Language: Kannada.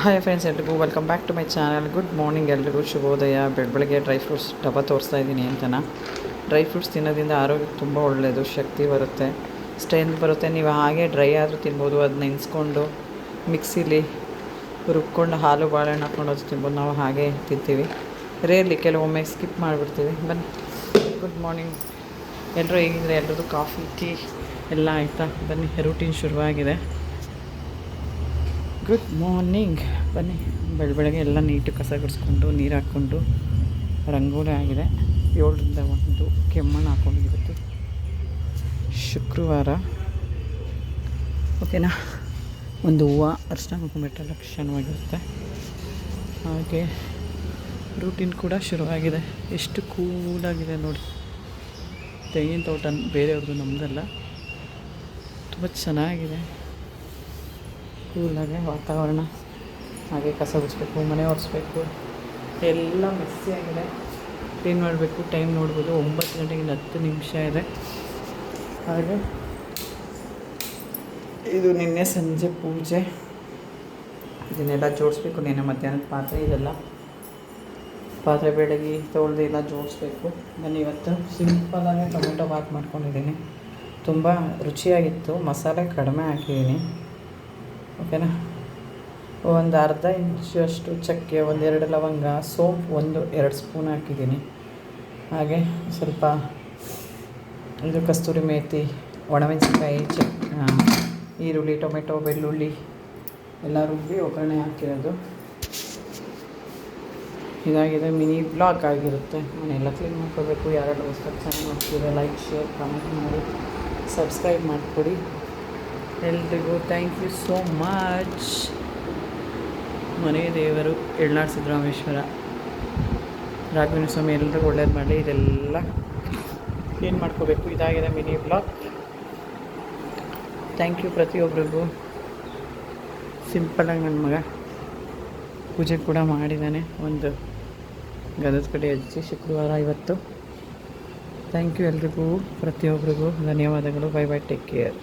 ಹಾಯ್ ಫ್ರೆಂಡ್ಸ್, ಎಲ್ರಿಗೂ welcome back to my channel. Good morning ಎಲ್ರಿಗೂ, ಶುಭೋದಯ. ಬೆಳಗ್ಗೆ ಡ್ರೈ ಫ್ರೂಟ್ಸ್ ಡಬ್ಬ ತೋರಿಸ್ತಾ ಇದ್ದೀನಿ ಅಂತನ. ಡ್ರೈ ಫ್ರೂಟ್ಸ್ ತಿನ್ನೋದ್ರಿಂದ ಆರೋಗ್ಯಕ್ಕೆ ತುಂಬ ಒಳ್ಳೆಯದು, ಶಕ್ತಿ ಬರುತ್ತೆ, ಸ್ಟ್ರೆಂತ್ ಬರುತ್ತೆ. ನೀವು ಹಾಗೆ ಡ್ರೈ ಆದರೂ ತಿನ್ಬೋದು, ಅದನ್ನ ನೆನೆಸ್ಕೊಂಡು ಮಿಕ್ಸಿಲಿ ರುಬ್ಕೊಂಡು ಹಾಲು ಬಾಳೆಹಣ್ಣು ಹಾಕ್ಕೊಂಡು ಅದು ತಿನ್ಬೋದು. ನಾವು ಹಾಗೆ ತಿಂತೀವಿ, ರೇರ್ಲಿ ಕೆಲವೊಮ್ಮೆ ಸ್ಕಿಪ್ ಮಾಡಿಬಿಡ್ತೀವಿ. ಬನ್ನಿ, ಗುಡ್ ಮಾರ್ನಿಂಗ್ ಎಲ್ಲರೂ ಹೇಗಿದ್ರೆ, ಎಲ್ಲರದ್ದು ಕಾಫಿ ಟೀ ಎಲ್ಲ ಆಯಿತಾ? ಬನ್ನಿ, ರೂಟೀನ್ ಶುರುವಾಗಿದೆ. Good morning. ಬನ್ನಿ, ಬೆಳಗ್ಗೆ ಎಲ್ಲ ನೀಟು ಕಸ ಗುಡಿಸ್ಕೊಂಡು ನೀರು ಹಾಕ್ಕೊಂಡು ರಂಗೋಲಿ ಆಗಿದೆ. 7ರಿಂದ 1 ಕೆಮ್ಮಣ್ಣು ಹಾಕ್ಕೊಂಡಿರುತ್ತೆ. ಶುಕ್ರವಾರ ಓಕೆನಾ. ಒಂದು ಹೂವು ಅರ್ಶಿನ ಕುಂಕುಮ ಲಕ್ಷಣವಾಗಿರುತ್ತೆ. ಹಾಗೆ ರೂಟೀನ್ ಕೂಡ ಶುರುವಾಗಿದೆ. ಎಷ್ಟು ಕೂಲಾಗಿದೆ ನೋಡಿ. ತೆಂಗಿನ ತೋಟ ಬೇರೆಯವ್ರದ್ದು, ನಮ್ಮದಲ್ಲ. ತುಂಬ ಚೆನ್ನಾಗಿದೆ, ಕೂಲಾಗೆ ವಾತಾವರಣ. ಹಾಗೆ ಕಸ ಗುಡಿಸ್ಬೇಕು, ಮನೆ ಒರೆಸ್ಬೇಕು, ಎಲ್ಲ ಮೆಸ್ಸಿಯಾಗಿದೆ. ಕ್ಲೀನ್ ಮಾಡಬೇಕು. ಟೈಮ್ ನೋಡ್ಬೋದು, 9 ಗಂಟೆಗೆ 10 ನಿಮಿಷ ಇದೆ. ಹಾಗೆ ಇದು ನಿನ್ನೆ ಸಂಜೆ ಪೂಜೆ, ಇದನ್ನೆಲ್ಲ ಜೋಡಿಸ್ಬೇಕು. ನಿನ್ನೆ ಮಧ್ಯಾಹ್ನದ ಪಾತ್ರೆ, ಇದೆಲ್ಲ ಪಾತ್ರೆ ಬೆಳಗ್ಗೆ ತೊಳೆದು ಎಲ್ಲ ಜೋಡಿಸ್ಬೇಕು. ನಾನು ಇವತ್ತು ಸಿಂಪಲಾಗಿ ಟೊಮೆಟೊ ಬಾತ್ ಮಾಡ್ಕೊಂಡಿದ್ದೀನಿ. ತುಂಬ ರುಚಿಯಾಗಿತ್ತು. ಮಸಾಲೆ ಕಡಿಮೆ ಹಾಕಿದ್ದೀನಿ, ಓಕೆನಾ. ಒಂದು ಅರ್ಧ ಇಂಚಷ್ಟು ಚಕ್ಕೆ, 1-2 ಲವಂಗ, ಸೋಂಪು 1-2 ಸ್ಪೂನ್ ಹಾಕಿದ್ದೀನಿ. ಹಾಗೆ ಸ್ವಲ್ಪ ಇದು ಕಸ್ತೂರಿ ಮೇಥಿ, ಒಣಮೆಣಸಿನ್ಕಾಯಿ, ಈರುಳ್ಳಿ, ಟೊಮೆಟೊ, ಬೆಳ್ಳುಳ್ಳಿ ಎಲ್ಲ ರುಬ್ಬಿ ಒಗ್ಗರಣೆ ಹಾಕಿರೋದು. ಇದಾಗಿದೆ, ಮಿನಿ ಬ್ಲಾಗ್ ಆಗಿರುತ್ತೆ. ಮನೆಯೆಲ್ಲ ಕ್ಲೀನ್ ಮಾಡ್ಕೋಬೇಕು. ಯಾರೆಲ್ಲ ಹೊಸ್ದಾಗಿ ಚಾನಲ್ ನೋಡ್ತೀರ, ಲೈಕ್, ಶೇರ್, ಕಮೆಂಟ್ ಮಾಡಿ, ಸಬ್ಸ್ಕ್ರೈಬ್ ಮಾಡಿಕೊಡಿ. ಎಲ್ರಿಗೂ ಥ್ಯಾಂಕ್ ಯು ಸೋ ಮಚ್. ಮನೆ ದೇವರು ಯಳ್ನಾಡು ಸಿದ್ದರಾಮೇಶ್ವರ, ರಾಘವೇಂದ್ರ ಸ್ವಾಮಿ ಎಲ್ರಿಗೂ ಒಳ್ಳೇದು ಮಾಡಲಿ. ಇದೆಲ್ಲ ಕ್ಲೀನ್ ಮಾಡ್ಕೋಬೇಕು. ಇದಾಗಿದೆ ಮಿನಿ ಬ್ಲಾಗ್. ಥ್ಯಾಂಕ್ ಯು ಪ್ರತಿಯೊಬ್ಬರಿಗೂ. ಸಿಂಪಲಾಗಿ ನನ್ನ ಮಗ ಪೂಜೆ ಕೂಡ ಮಾಡಿದ್ದಾನೆ, ಒಂದು ಗಂಧದ ಕಡೆ ಹಚ್ಚಿ. ಶುಕ್ರವಾರ ಇವತ್ತು. ಥ್ಯಾಂಕ್ ಯು ಎಲ್ರಿಗೂ, ಪ್ರತಿಯೊಬ್ಬರಿಗೂ ಧನ್ಯವಾದಗಳು. Bye bye, take care.